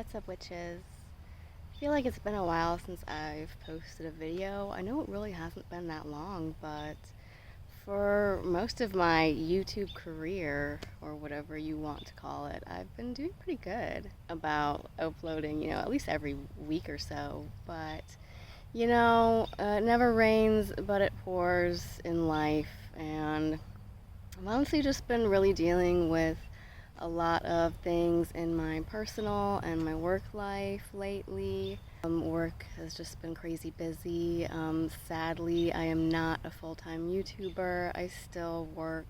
What's up, witches? I feel like it's been a while since I've posted a video. I know it really hasn't been that long, but for most of my YouTube career, or whatever you want to call it, I've been doing pretty good about uploading, at least every week or so. But, it never rains, but it pours in life, and I've honestly just been really dealing with a lot of things in my personal and my work life lately. Work has just been crazy busy. Sadly, I am not a full-time YouTuber. I still work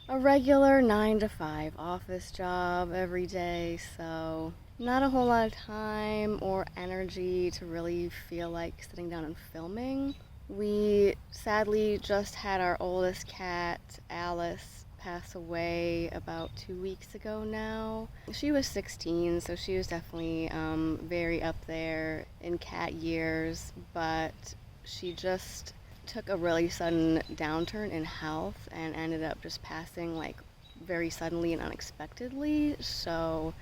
a regular 9 to 5 office job every day, so not a whole lot of time or energy to really feel like sitting down and filming. We sadly just had our oldest cat, Alice, pass away about 2 weeks ago now. She was 16, so she was definitely very up there in cat years, but she just took a really sudden downturn in health and ended up just passing like very suddenly and unexpectedly. So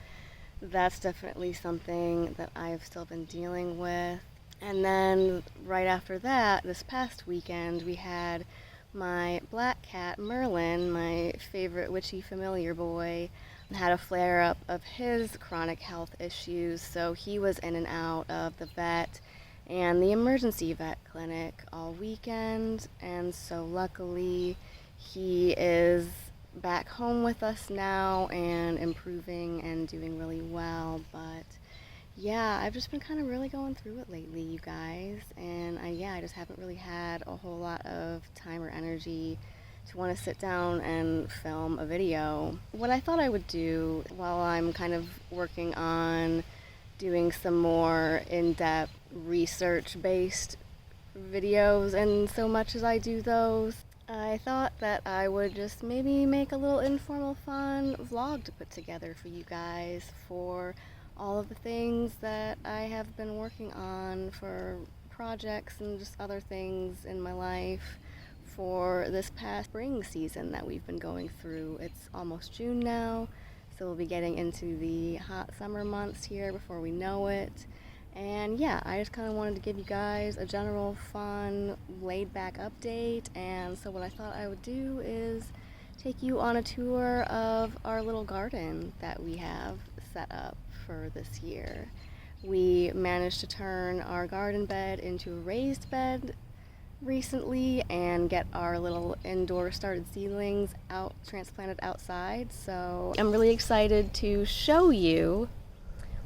that's definitely something that I've still been dealing with. And then right after that, this past weekend, we had my black cat, Merlin, my favorite witchy familiar boy, had a flare-up of his chronic health issues, so he was in and out of the vet and the emergency vet clinic all weekend, and so luckily he is back home with us now and improving and doing really well. But yeah, I've just been kind of really going through it lately, you guys, and I just haven't really had a whole lot of time or energy to want to sit down and film a video. What I thought I would do while I'm kind of working on doing some more in-depth research-based videos, and so much as I do those, I thought that I would just maybe make a little informal, fun vlog to put together for you guys for all of the things that I have been working on for projects and just other things in my life for this past spring season that we've been going through. It's almost June now, so we'll be getting into the hot summer months here before we know it. And yeah, I just kind of wanted to give you guys a general fun, laid-back update, and so what I thought I would do is take you on a tour of our little garden that we have set up for this year. We managed to turn our garden bed into a raised bed recently and get our little indoor started seedlings out transplanted outside, so I'm really excited to show you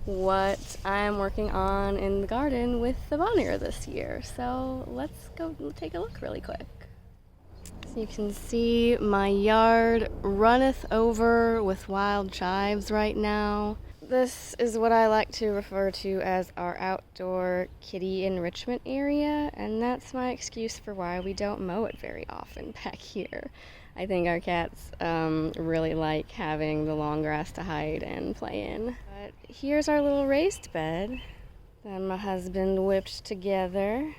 what I'm working on in the garden with the Bonnier this year. So let's go take a look really quick. So you can see my yard runneth over with wild chives right now. This is what I like to refer to as our outdoor kitty enrichment area, and that's my excuse for why we don't mow it very often back here. I think our cats really like having the long grass to hide and play in. But here's our little raised bed that my husband whipped together.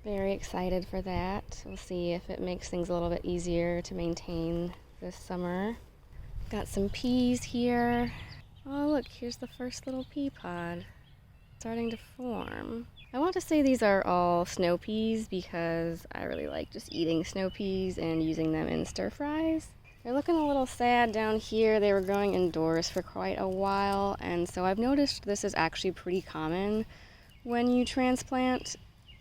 Very excited for that. We'll see if it makes things a little bit easier to maintain this summer. Got some peas here. Oh look, here's the first little pea pod starting to form. I want to say these are all snow peas because I really like just eating snow peas and using them in stir fries. They're looking a little sad down here. They were growing indoors for quite a while, and so I've noticed this is actually pretty common when you transplant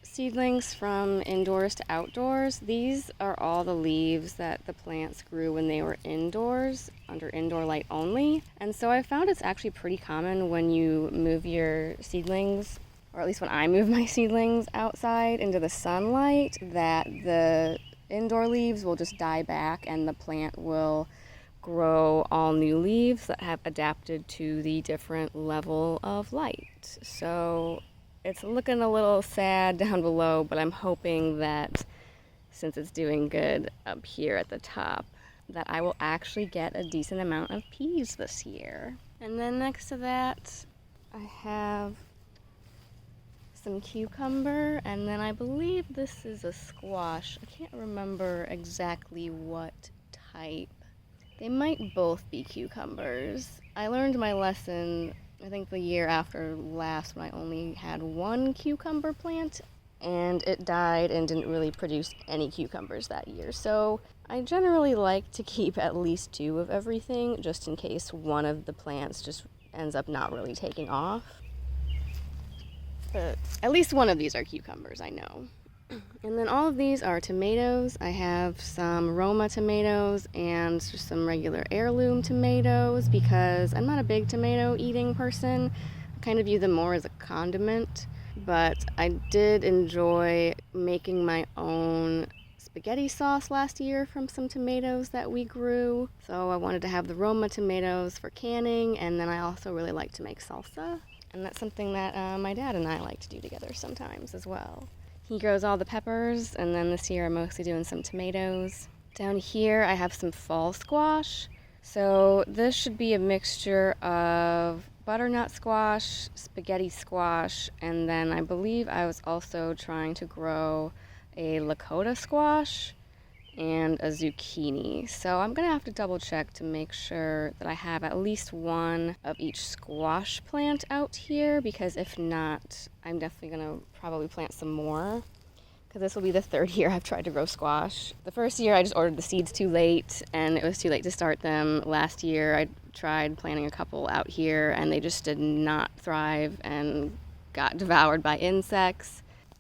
seedlings from indoors to outdoors. These are all the leaves that the plants grew when they were indoors, under indoor light only. And so I found it's actually pretty common when you move your seedlings, or at least when I move my seedlings outside into the sunlight, that the indoor leaves will just die back and the plant will grow all new leaves that have adapted to the different level of light. So it's looking a little sad down below, but I'm hoping that since it's doing good up here at the top, that I will actually get a decent amount of peas this year. And then next to that, I have some cucumber, and then I believe this is a squash. I can't remember exactly what type They might both be cucumbers. I learned my lesson, I think the year after last, when I only had one cucumber plant, and it died and didn't really produce any cucumbers that year. So I generally like to keep at least 2 of everything, just in case one of the plants just ends up not really taking off. But at least one of these are cucumbers, I know. And then all of these are tomatoes. I have some Roma tomatoes and just some regular heirloom tomatoes because I'm not a big tomato eating person. I kind of view them more as a condiment. But I did enjoy making my own spaghetti sauce last year from some tomatoes that we grew. So I wanted to have the Roma tomatoes for canning, and then I also really like to make salsa. And that's something that my dad and I like to do together sometimes as well. He grows all the peppers, and then this year I'm mostly doing some tomatoes. Down here I have some fall squash. So this should be a mixture of butternut squash, spaghetti squash, and then I believe I was also trying to grow a Lakota squash and a zucchini. So I'm gonna have to double check to make sure that I have at least one of each squash plant out here, because if not, I'm definitely gonna probably plant some more, because this will be the 3rd year I've tried to grow squash. The first year I just ordered the seeds too late, and it was too late to start them. Last year I tried planting a couple out here, and they just did not thrive and got devoured by insects.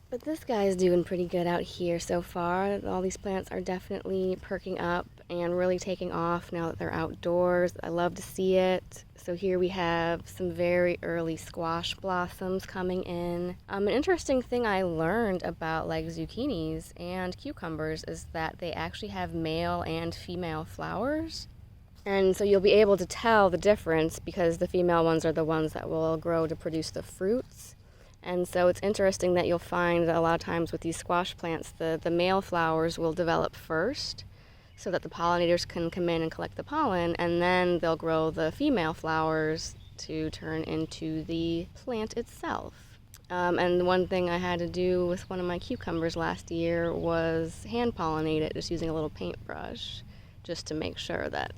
But this guy is doing pretty good out here so far. All these plants are definitely perking up and really taking off now that they're outdoors. I love to see it. So here we have some very early squash blossoms coming in. An interesting thing I learned about like zucchinis and cucumbers is that they actually have male and female flowers. And so you'll be able to tell the difference because the female ones are the ones that will grow to produce the fruits. And so it's interesting that you'll find that a lot of times with these squash plants, the male flowers will develop first so that the pollinators can come in and collect the pollen, and then they'll grow the female flowers to turn into the plant itself. And one thing I had to do with one of my cucumbers last year was hand pollinate it just using a little paintbrush, just to make sure that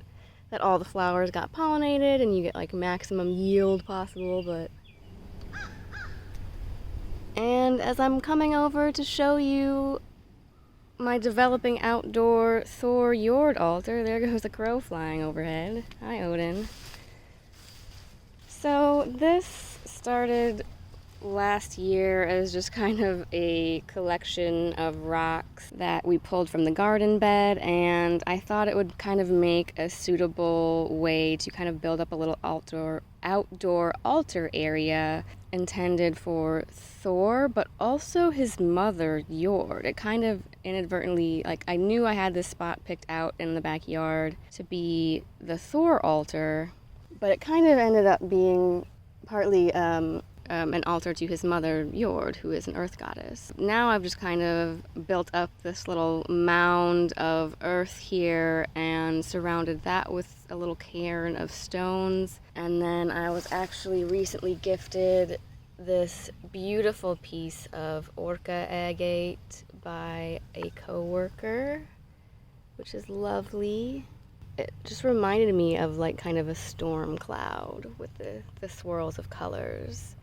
all the flowers got pollinated and you get like maximum yield possible. And as I'm coming over to show you my developing outdoor Thor Yord altar, there goes a crow flying overhead. Hi, Odin. So this started last year as just kind of a collection of rocks that we pulled from the garden bed, and I thought it would kind of make a suitable way to kind of build up a little outdoor altar area intended for Thor, but also his mother, Jord. It kind of inadvertently, like, I knew I had this spot picked out in the backyard to be the Thor altar, but it kind of ended up being partly an altar to his mother, Jord, who is an earth goddess. Now I've just kind of built up this little mound of earth here and surrounded that with a little cairn of stones. And then I was actually recently gifted this beautiful piece of orca agate by a co-worker, which is lovely. It just reminded me of like kind of a storm cloud with the swirls of colors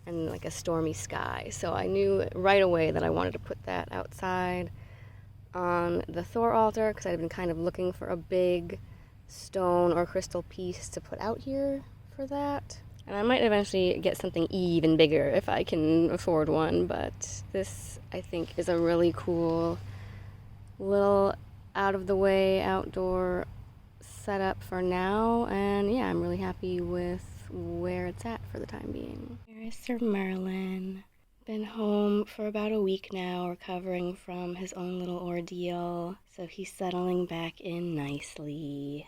and like a stormy sky. So I knew right away that I wanted to put that outside on the Thor altar because I'd been kind of looking for a big stone or crystal piece to put out here for that. And I might eventually get something even bigger if I can afford one, but this I think is a really cool little out-of-the-way outdoor setup for now, and yeah, I'm really happy with where it's at for the time being. Here is Sir Merlin. Been home for about a week now, recovering from his own little ordeal, so he's settling back in nicely,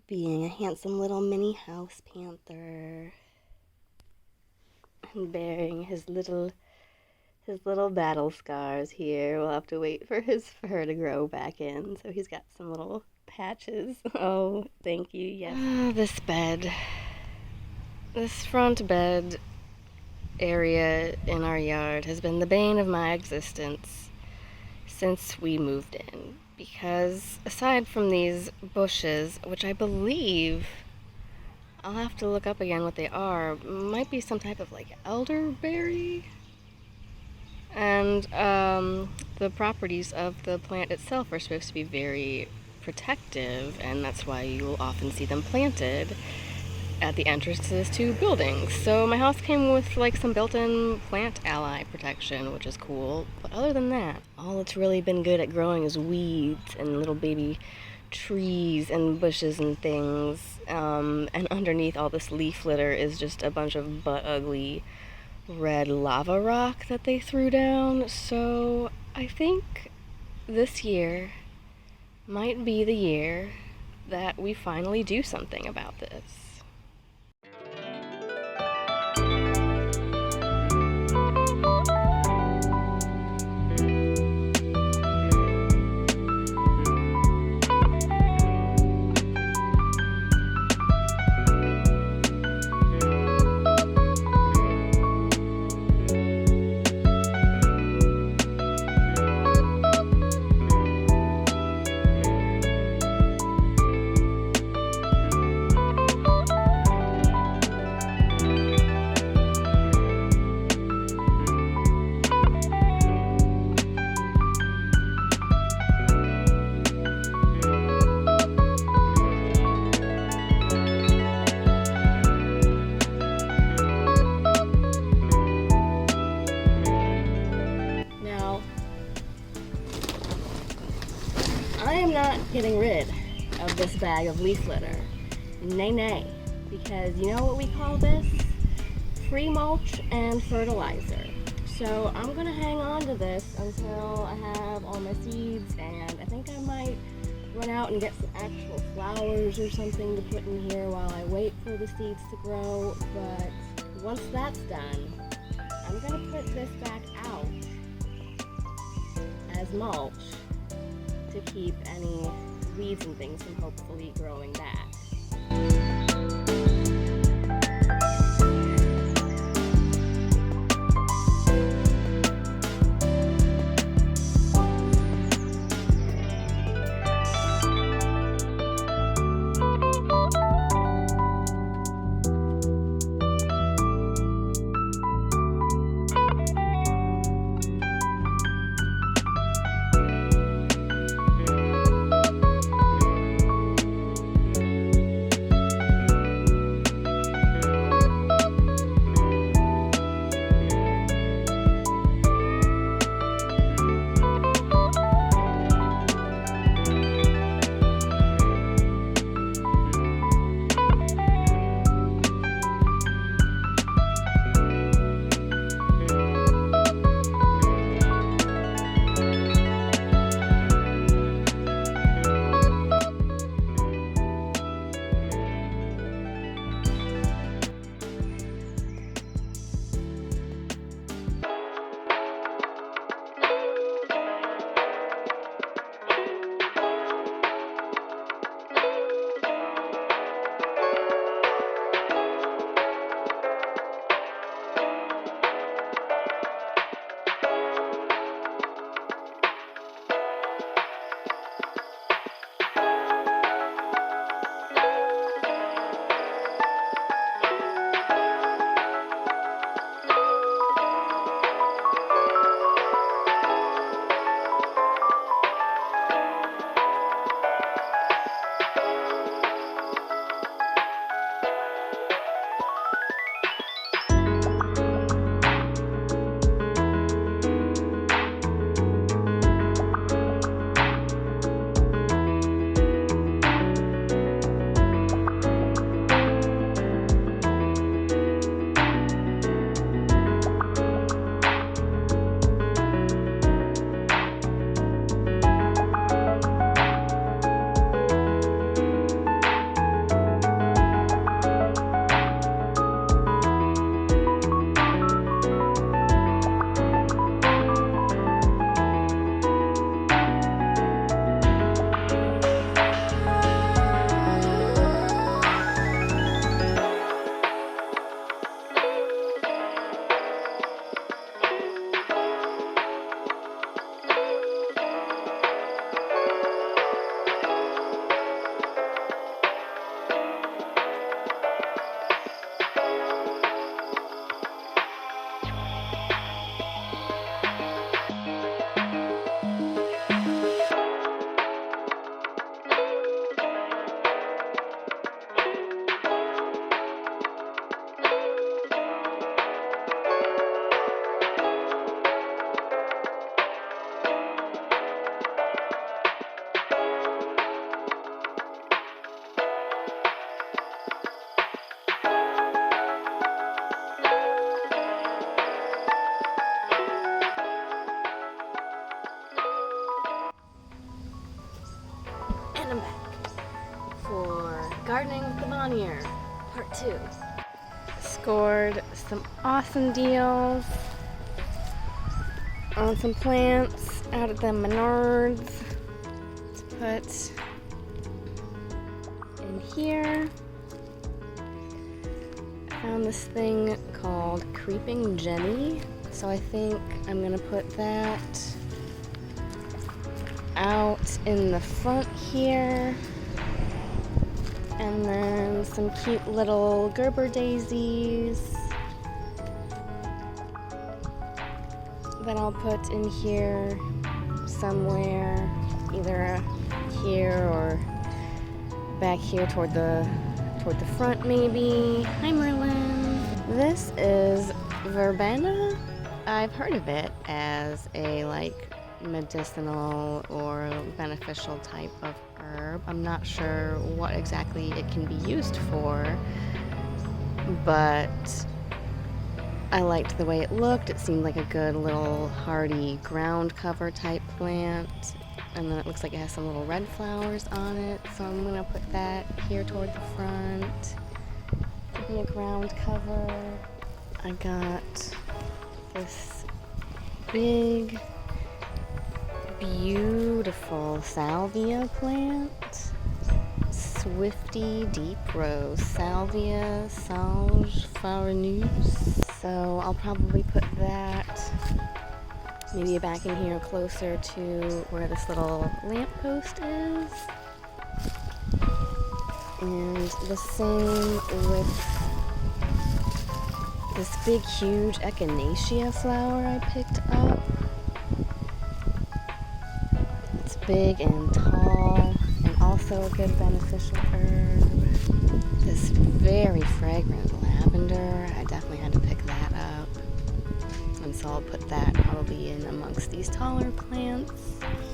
being a handsome little mini house panther and bearing his little battle scars here. We'll have to wait for his fur to grow back in, so he's got some little patches. Oh, thank you, yes. This bed. This front bed area in our yard has been the bane of my existence since we moved in. because aside from these bushes, which I believe I'll have to look up again what they are, might be some type of like elderberry, and the properties of the plant itself are supposed to be very protective, and that's why you'll often see them planted at the entrances to buildings. So my house came with like some built-in plant ally protection, which is cool. But other than that, all it's really been good at growing is weeds and little baby trees and bushes and things. And underneath all this leaf litter is just a bunch of butt ugly red lava rock that they threw down. So I think this year might be the year that we finally do something about this. I am not getting rid of this bag of leaf litter. Nay, nay. Because you know what we call this? Free mulch and fertilizer. So I'm gonna hang on to this until I have all my seeds, and I think I might run out and get some actual flowers or something to put in here while I wait for the seeds to grow. But once that's done, I'm gonna put this back out as mulch to keep any weeds and things from hopefully growing back. too. Scored some awesome deals on some plants out at the Menards to put in here. I found this thing called Creeping Jenny, so I think I'm gonna put that out in the front here. And then some cute little Gerber daisies that I'll put in here somewhere, either here or back here toward the front maybe. Hi Merlin. This is Verbena. I've heard of it as a medicinal or beneficial type of herb. I'm not sure what exactly it can be used for, but I liked the way it looked. It seemed like a good little hardy ground cover type plant, and then it looks like it has some little red flowers on it, so I'm gonna put that here toward the front to be a ground cover. I got this big beautiful salvia plant, Swifty Deep Rose, Salvia Sange Farinus. So I'll probably put that maybe back in here closer to where this little lamppost is. And the same with this big huge echinacea flower I picked up. Big and tall, and also a good beneficial herb. This very fragrant lavender, I definitely had to pick that up. And so I'll put that probably in amongst these taller plants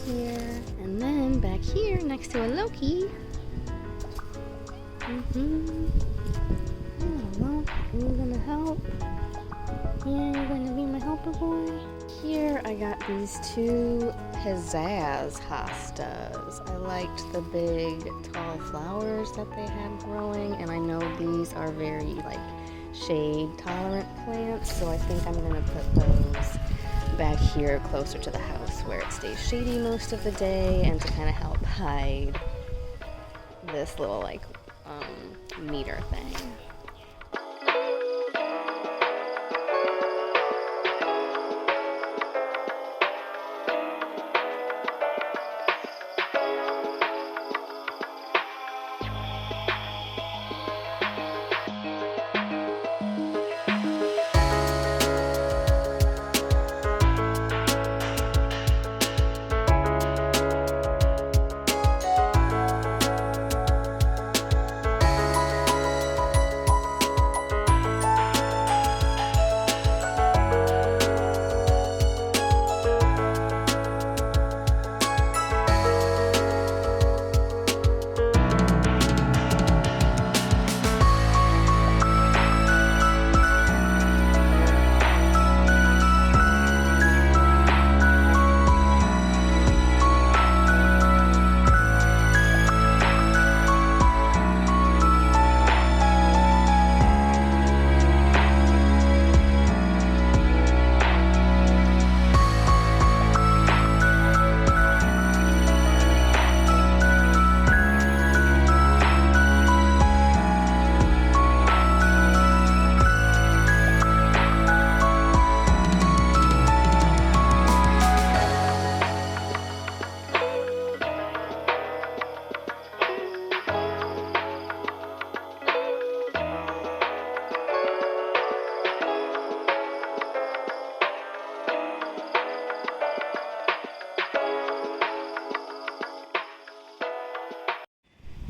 here. And then back here next to a Loki. Well, are you gonna help? Yeah, you're gonna be my helper boy? Here I got these two Pizzazz Hostas. I liked the big tall flowers that they had growing, and I know these are very shade tolerant plants, so I think I'm gonna put those back here closer to the house where it stays shady most of the day, and to kind of help hide this little meter thing.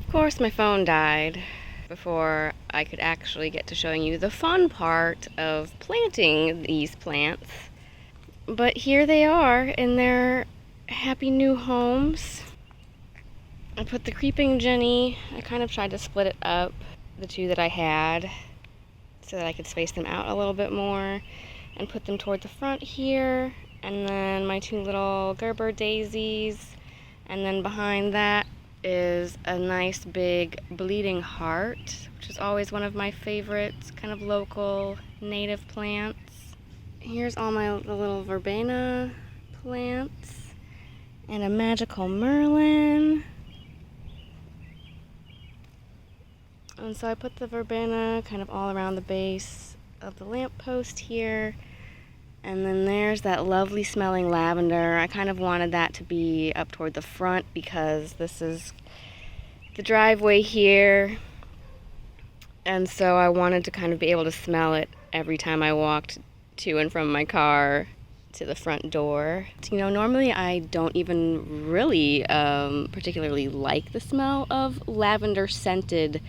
Of course, my phone died before I could actually get to showing you the fun part of planting these plants. But here they are in their happy new homes. I put the Creeping Jenny, I kind of tried to split it up, the two that I had, so that I could space them out a little bit more, and put them toward the front here, and then my two little Gerber daisies, and then behind that is a nice big bleeding heart, which is always one of my favorite kind of local native plants. Here's all the little verbena plants and a magical merlin. And so I put the verbena kind of all around the base of the lamppost here. And then there's that lovely smelling lavender. I kind of wanted that to be up toward the front because this is the driveway here. And so I wanted to kind of be able to smell it every time I walked to and from my car to the front door. You know, normally I don't even really particularly like the smell of lavender scented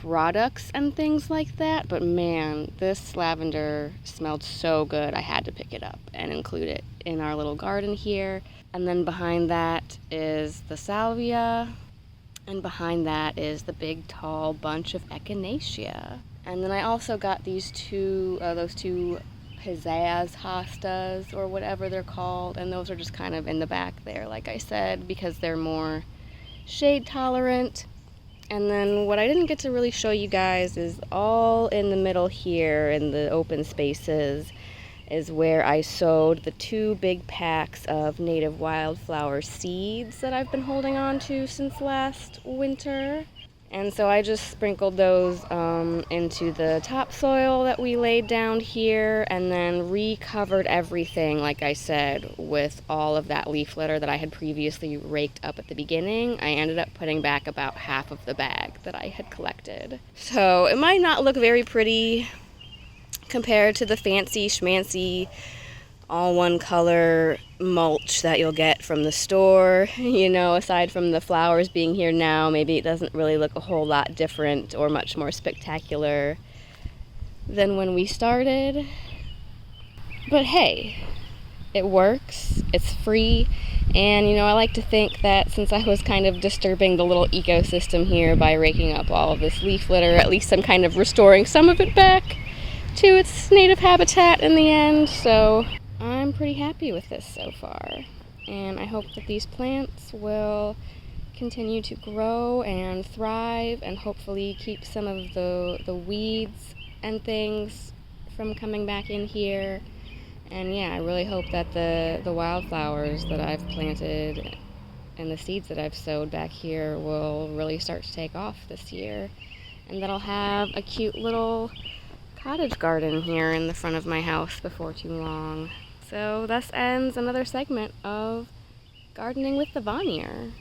products and things like that, but man, this lavender smelled so good I had to pick it up and include it in our little garden here. And then behind that is the salvia, and behind that is the big tall bunch of echinacea. And then I also got those two Pizzazz Hostas or whatever they're called, and those are just kind of in the back there, like I said, because they're more shade tolerant. And then what I didn't get to really show you guys is all in the middle here in the open spaces is where I sowed the 2 big packs of native wildflower seeds that I've been holding on to since last winter. And so I just sprinkled those into the topsoil that we laid down here, and then recovered everything, like I said, with all of that leaf litter that I had previously raked up at the beginning. I ended up putting back about half of the bag that I had collected. So it might not look very pretty compared to the fancy schmancy all one color mulch that you'll get from the store. You know, aside from the flowers being here now, maybe it doesn't really look a whole lot different or much more spectacular than when we started. But hey, it works, it's free, and you know, I like to think that since I was kind of disturbing the little ecosystem here by raking up all of this leaf litter, at least I'm kind of restoring some of it back to its native habitat in the end. So I'm pretty happy with this so far, and I hope that these plants will continue to grow and thrive and hopefully keep some of the weeds and things from coming back in here. And yeah, I really hope that the wildflowers that I've planted and the seeds that I've sowed back here will really start to take off this year, and that I'll have a cute little cottage garden here in the front of my house before too long. So thus ends another segment of Gardening with the Vannier.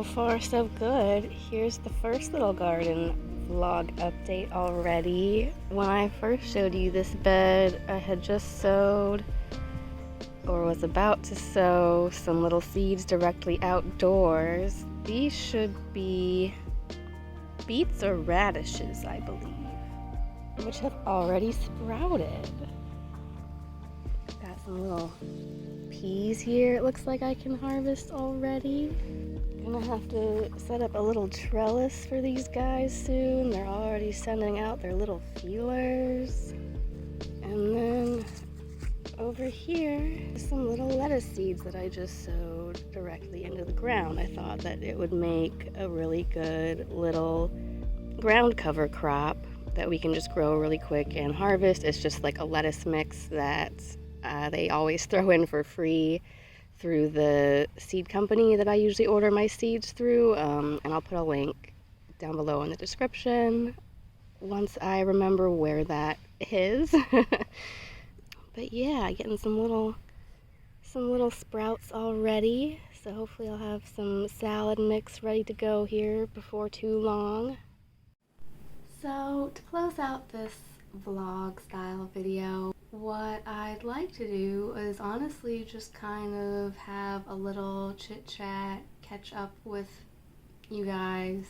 So far, so good. Here's the first little garden vlog update already. When I first showed you this bed, I had just sowed, or was about to sow, some little seeds directly outdoors. These should be beets or radishes, I believe, which have already sprouted. Got some little peas here it looks like I can harvest already. Gonna have to set up a little trellis for these guys soon. They're already sending out their little feelers. And then over here, some little lettuce seeds that I just sowed directly into the ground. I thought that it would make a really good little ground cover crop that we can just grow really quick and harvest. It's just like a lettuce mix that they always throw in for free through the seed company that I usually order my seeds through, and I'll put a link down below in the description once I remember where that is. But yeah, getting some little sprouts already, so hopefully I'll have some salad mix ready to go here before too long. So to close out this vlog style video, what I'd like to do is honestly just kind of have a little chit chat, catch up with you guys.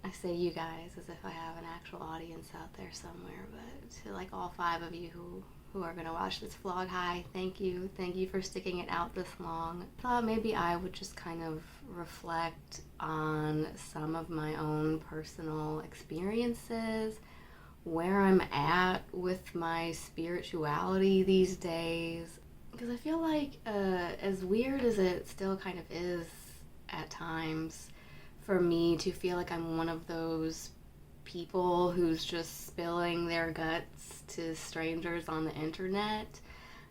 I say you guys as if I have an actual audience out there somewhere, but to like all 5 of you who are gonna watch this vlog, hi, thank you for sticking it out this long. I thought maybe I would just kind of reflect on some of my own personal experiences, where I'm at with my spirituality these days, because I feel like as weird as it still kind of is at times for me to feel like I'm one of those people who's just spilling their guts to strangers on the internet,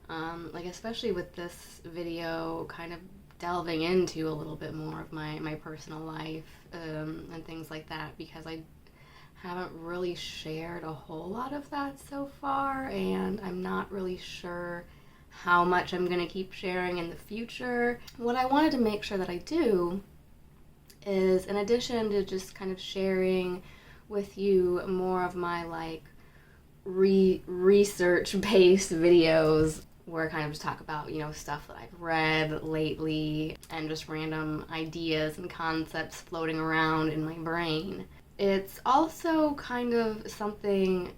like especially with this video kind of delving into a little bit more of my personal life and things like that, because I haven't really shared a whole lot of that so far, and I'm not really sure how much I'm going to keep sharing in the future. What I wanted to make sure that I do is, in addition to just kind of sharing with you more of my like research-based videos where I kind of just talk about, you know, stuff that I've read lately and just random ideas and concepts floating around in my brain. It's also kind of something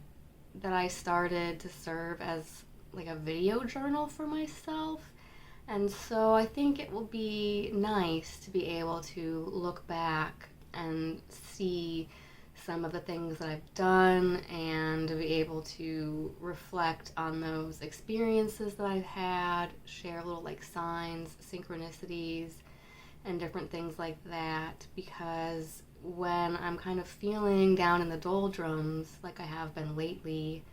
that I started to serve as like a video journal for myself. And so I think it will be nice to be able to look back and see some of the things that I've done and to be able to reflect on those experiences that I've had, share little like signs, synchronicities, and different things like that, because when I'm kind of feeling down in the doldrums like I have been lately,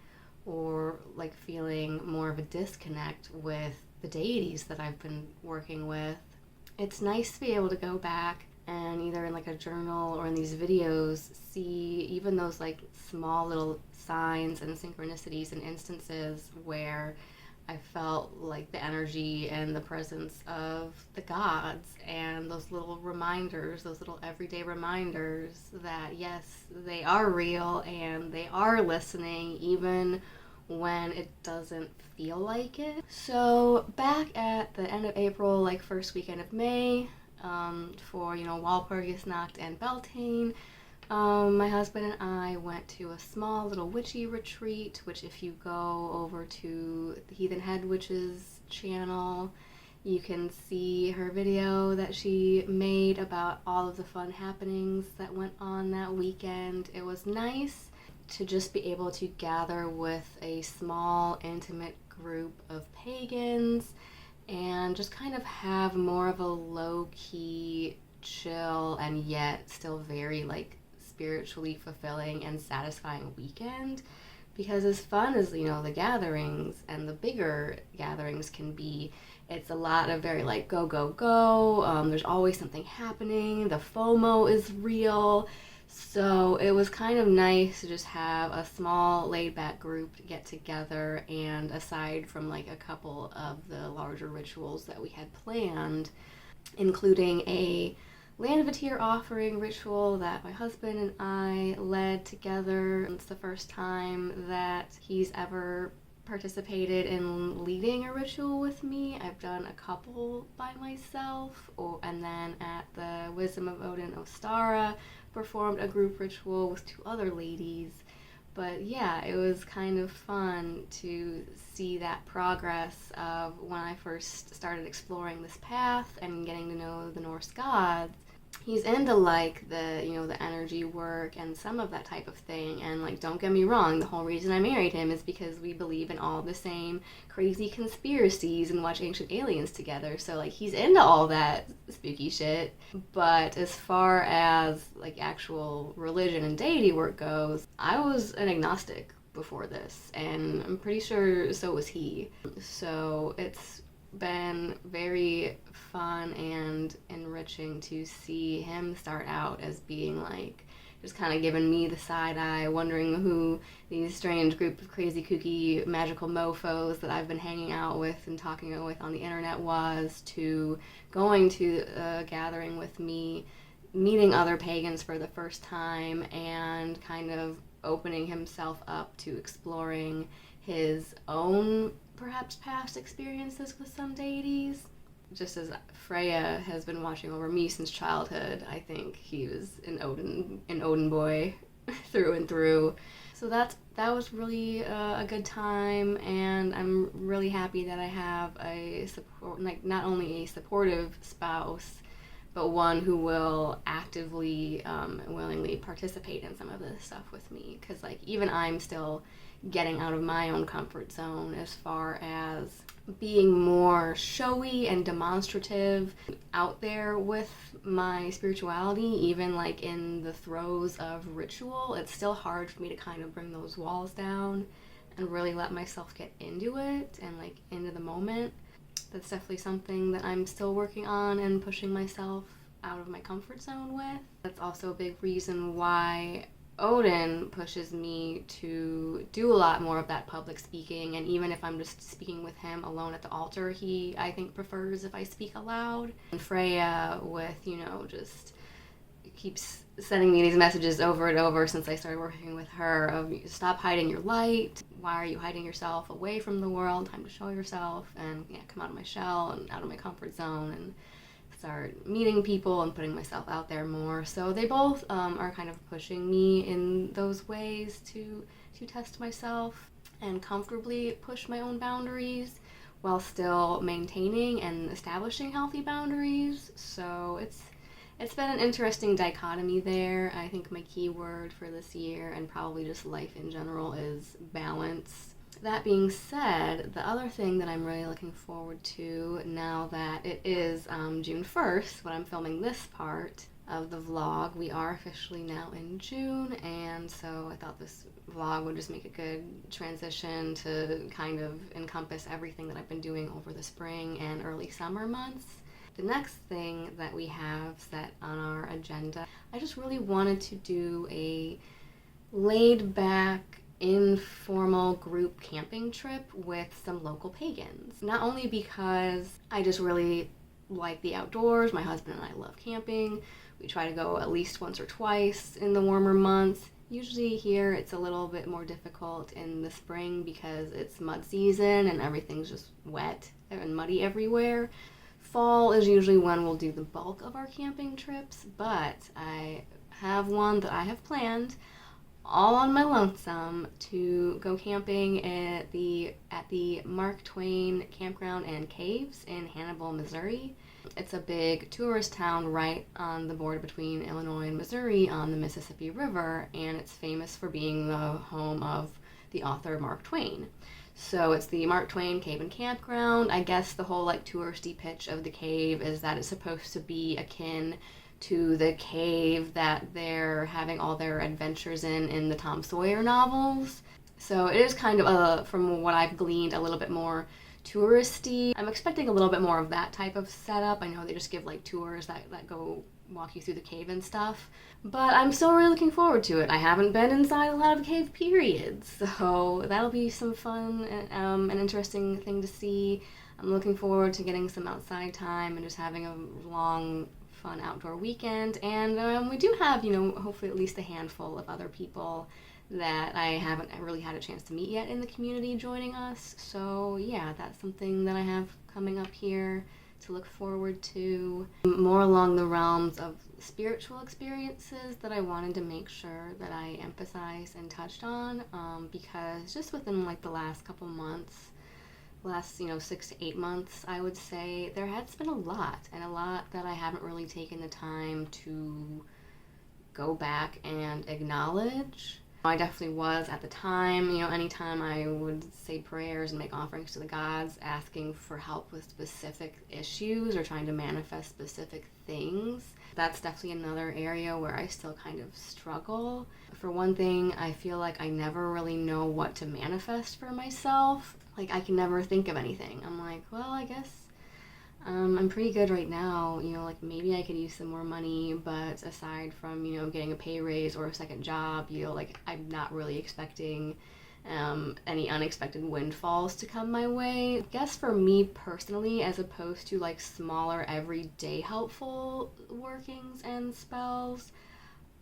or like feeling more of a disconnect with the deities that I've been working with, it's nice to be able to go back and either in like a journal or in these videos see even those like small little signs and synchronicities and instances where I felt like the energy and the presence of the gods, and those little reminders, those little everyday reminders that yes, they are real and they are listening even when it doesn't feel like it. So back at the end of April, like first weekend of May, for, you know, Walpurgisnacht and Beltane, my husband and I went to a small little witchy retreat, which if you go over to the Heathen Head Witch's channel, you can see her video that she made about all of the fun happenings that went on that weekend. It was nice to just be able to gather with a small, intimate group of pagans and just kind of have more of a low-key, chill, and yet still very like spiritually fulfilling and satisfying weekend. Because as fun as, you know, the gatherings and the bigger gatherings can be, it's a lot of very like go, go, go. There's always something happening. The FOMO is real. So it was kind of nice to just have a small laid-back group to get together, and aside from like a couple of the larger rituals that we had planned, including a land of a tear offering ritual that my husband and I led together. It's the first time that he's ever participated in leading a ritual with me. I've done a couple by myself, and then at the Wisdom of Odin Ostara performed a group ritual with 2 other ladies. But yeah, it was kind of fun to see that progress of when I first started exploring this path and getting to know the Norse gods. He's into like the energy work and some of that type of thing, and like, don't get me wrong, the whole reason I married him is because we believe in all the same crazy conspiracies and watch Ancient Aliens together, so like he's into all that spooky shit. But as far as like actual religion and deity work goes, I was an agnostic before this, and I'm pretty sure so was he. So it's been very fun and enriching to see him start out as being like just kind of giving me the side eye, wondering who these strange group of crazy kooky magical mofos that I've been hanging out with and talking with on the internet was, to going to a gathering with me, meeting other pagans for the first time, and kind of opening himself up to exploring his own perhaps past experiences with some deities. Just as Freya has been watching over me since childhood, I think he was an Odin boy through and through. So that was really a good time, and I'm really happy that I have not only a supportive spouse, but one who will actively and willingly participate in some of this stuff with me. Because like, even I'm still getting out of my own comfort zone as far as being more showy and demonstrative out there with my spirituality, even like in the throes of ritual. It's still hard for me to kind of bring those walls down and really let myself get into it and like into the moment. That's definitely something that I'm still working on and pushing myself out of my comfort zone with. That's also a big reason why Odin pushes me to do a lot more of that public speaking, and even if I'm just speaking with him alone at the altar, he, I think, prefers if I speak aloud. And Freya with, just keeps sending me these messages over and over since I started working with her of, stop hiding your light, why are you hiding yourself away from the world, time to show yourself, and come out of my shell and out of my comfort zone and start meeting people and putting myself out there more. So they both are kind of pushing me in those ways to test myself and comfortably push my own boundaries while still maintaining and establishing healthy boundaries. So it's been an interesting dichotomy there. I think my key word for this year, and probably just life in general, is balance. That being said, the other thing that I'm really looking forward to now that it is June 1st, when I'm filming this part of the vlog, we are officially now in June, and so I thought this vlog would just make a good transition to kind of encompass everything that I've been doing over the spring and early summer months. The next thing that we have set on our agenda, I just really wanted to do a laid-back, informal group camping trip with some local pagans. Not only because I just really like the outdoors, my husband and I love camping. We try to go at least once or twice in the warmer months. Usually here it's a little bit more difficult in the spring because it's mud season and everything's just wet and muddy everywhere. Fall is usually when we'll do the bulk of our camping trips, but I have one that I have planned all on my lonesome to go camping at the Mark Twain Campground and Caves in Hannibal, Missouri. It's a big tourist town right on the border between Illinois and Missouri on the Mississippi River, and it's famous for being the home of the author Mark Twain. So it's the Mark Twain Cave and Campground. I guess the whole like touristy pitch of the cave is that it's supposed to be akin to the cave that they're having all their adventures in the Tom Sawyer novels. So it is kind of, from what I've gleaned, a little bit more touristy. I'm expecting a little bit more of that type of setup. I know they just give like tours that go walk you through the cave and stuff, but I'm still really looking forward to it. I haven't been inside a lot of cave periods, so that'll be some fun and an interesting thing to see. I'm looking forward to getting some outside time and just having a long, fun outdoor weekend. And we do have, hopefully at least a handful of other people that I haven't really had a chance to meet yet in the community joining us. So yeah, that's something that I have coming up here to look forward to. More along the realms of spiritual experiences that I wanted to make sure that I emphasized and touched on, because just within like the last couple months, last 6 to 8 months, I would say there has been a lot that I haven't really taken the time to go back and acknowledge. I definitely was at the time, anytime I would say prayers and make offerings to the gods, asking for help with specific issues or trying to manifest specific things. That's definitely another area where I still kind of struggle. For one thing, I feel like I never really know what to manifest for myself. Like, I can never think of anything. I'm like, well, I guess I'm pretty good right now, like maybe I could use some more money, but aside from, getting a pay raise or a second job, like I'm not really expecting any unexpected windfalls to come my way. I guess for me personally, as opposed to like smaller everyday helpful workings and spells,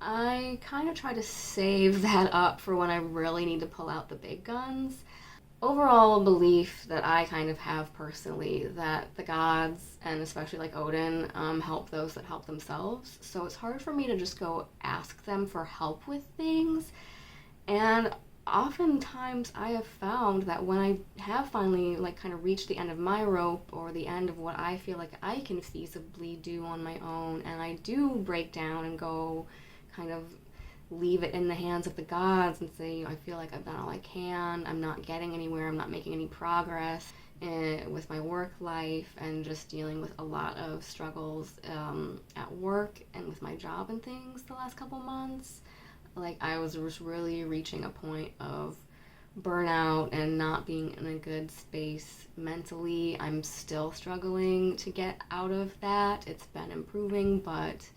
I kind of try to save that up for when I really need to pull out the big guns. Overall belief that I kind of have personally that the gods, and especially like Odin, help those that help themselves. So it's hard for me to just go ask them for help with things. And oftentimes I have found that when I have finally like kind of reached the end of my rope or the end of what I feel like I can feasibly do on my own, and I do break down and go kind of leave it in the hands of the gods and say, I feel like I've done all I can, I'm not getting anywhere, I'm not making any progress with my work life, and just dealing with a lot of struggles at work and with my job and things the last couple months. Like, I was just really reaching a point of burnout and not being in a good space mentally. I'm still struggling to get out of that. It's been improving, but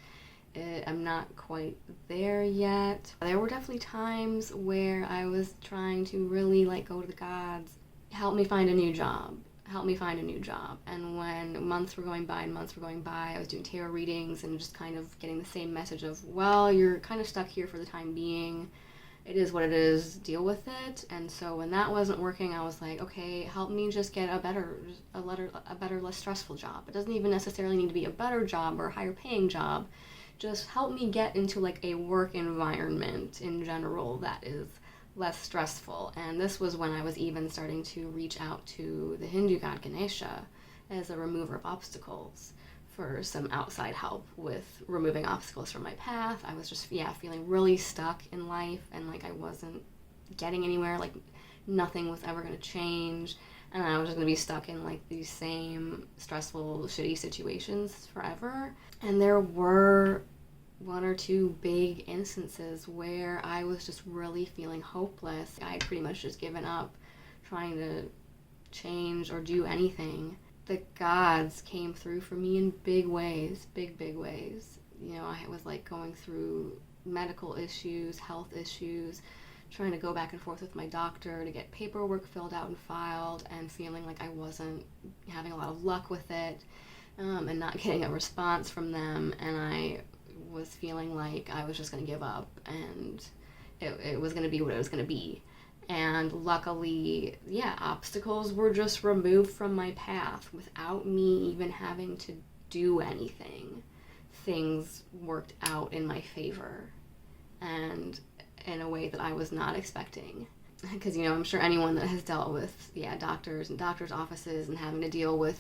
I'm not quite there yet. There were definitely times where I was trying to really like go to the gods, help me find a new job. And when months were going by, I was doing tarot readings and just kind of getting the same message of, well, you're kind of stuck here for the time being. It is what it is, deal with it. And so when that wasn't working, I was like, okay, help me just get a better, less stressful job. It doesn't even necessarily need to be a better job or a higher paying job. Just help me get into like a work environment in general that is less stressful. And this was when I was even starting to reach out to the Hindu god Ganesha as a remover of obstacles for some outside help with removing obstacles from my path. I was just, feeling really stuck in life, and like I wasn't getting anywhere, like nothing was ever going to change, and I was just going to be stuck in like these same stressful, shitty situations forever. And there were one or two big instances where I was just really feeling hopeless. I had pretty much just given up trying to change or do anything. The gods came through for me in big ways, big ways. I was like going through medical issues, health issues, trying to go back and forth with my doctor to get paperwork filled out and filed, and feeling like I wasn't having a lot of luck with it, and not getting a response from them, and I was feeling like I was just going to give up, and it was going to be what it was going to be. And luckily, obstacles were just removed from my path without me even having to do anything. Things worked out in my favor, and in a way that I was not expecting. Because, I'm sure anyone that has dealt with, doctors and doctors' offices and having to deal with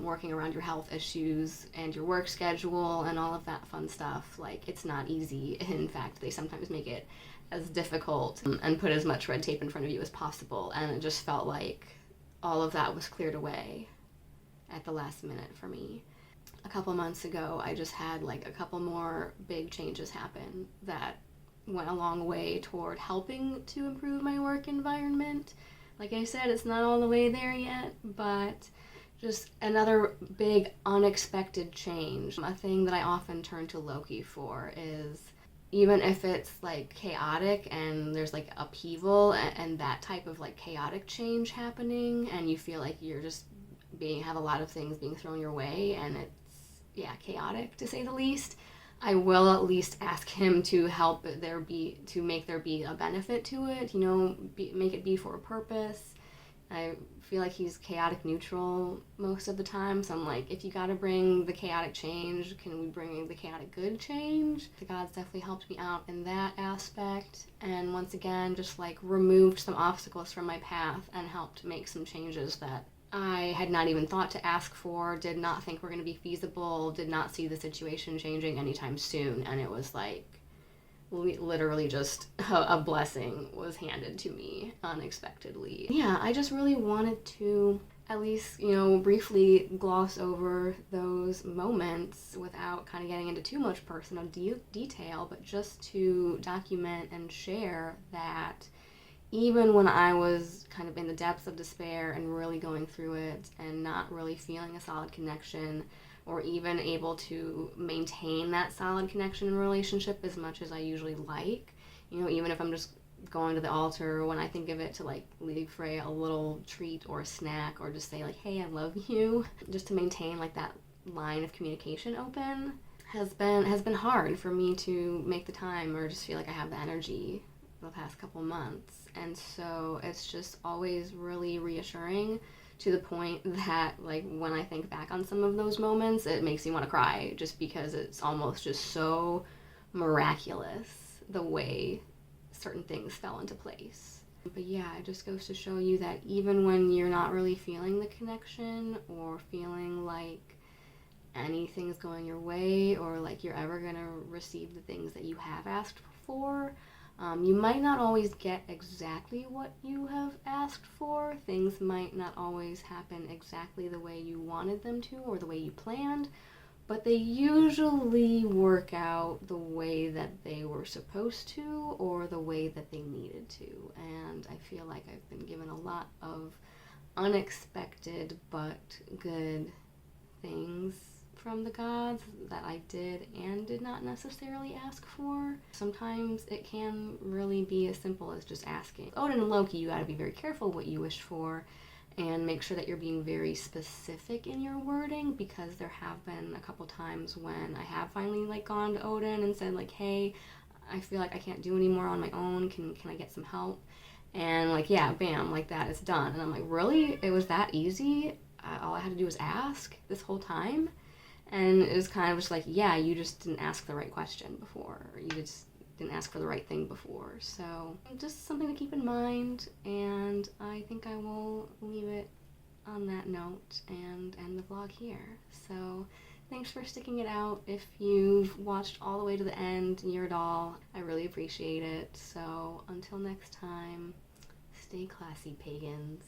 working around your health issues and your work schedule and all of that fun stuff, like, it's not easy. In fact, they sometimes make it as difficult and put as much red tape in front of you as possible. And it just felt like all of that was cleared away at the last minute for me. A couple months ago, I just had like a couple more big changes happen that went a long way toward helping to improve my work environment. Like I said, it's not all the way there yet, but just another big unexpected change. A thing that I often turn to Loki for is, even if it's like chaotic and there's like upheaval and that type of like chaotic change happening, and you feel like you're just have a lot of things being thrown your way, and yeah, chaotic to say the least, I will at least ask him to make there be a benefit to it, make it be for a purpose. I feel like he's chaotic neutral most of the time, so I'm like, if you gotta bring the chaotic change, can we bring the chaotic good change? The gods definitely helped me out in that aspect, and once again, just like removed some obstacles from my path and helped make some changes that I had not even thought to ask for, did not think were going to be feasible, did not see the situation changing anytime soon, and it was like literally just a blessing was handed to me unexpectedly. Yeah, I just really wanted to at least, briefly gloss over those moments without kind of getting into too much personal detail, but just to document and share that even when I was kind of in the depths of despair and really going through it and not really feeling a solid connection or even able to maintain that solid connection and relationship as much as I usually like, even if I'm just going to the altar, when I think of it, to like leave Frey a little treat or a snack or just say like, hey, I love you, just to maintain like that line of communication open has been hard for me to make the time or just feel like I have the energy the past couple months. And so it's just always really reassuring, to the point that like when I think back on some of those moments, it makes me want to cry, just because it's almost just so miraculous the way certain things fell into place. But yeah, it just goes to show you that even when you're not really feeling the connection or feeling like anything's going your way or like you're ever gonna receive the things that you have asked for, you might not always get exactly what you have asked for. Things might not always happen exactly the way you wanted them to or the way you planned, but they usually work out the way that they were supposed to or the way that they needed to. And I feel like I've been given a lot of unexpected but good things from the gods that I did and did not necessarily ask for. Sometimes it can really be as simple as just asking. Odin and Loki, you gotta be very careful what you wish for and make sure that you're being very specific in your wording, because there have been a couple times when I have finally like gone to Odin and said like, hey, I feel like I can't do any more on my own, can I get some help? And like, yeah, bam, like that, it's done. And I'm like, really? It was that easy? All I had to do was ask this whole time? And it was kind of just like, yeah, you just didn't ask the right question before. Or you just didn't ask for the right thing before. So just something to keep in mind. And I think I will leave it on that note and end the vlog here. So thanks for sticking it out. If you've watched all the way to the end, you're it all. I really appreciate it. So until next time, stay classy, pagans.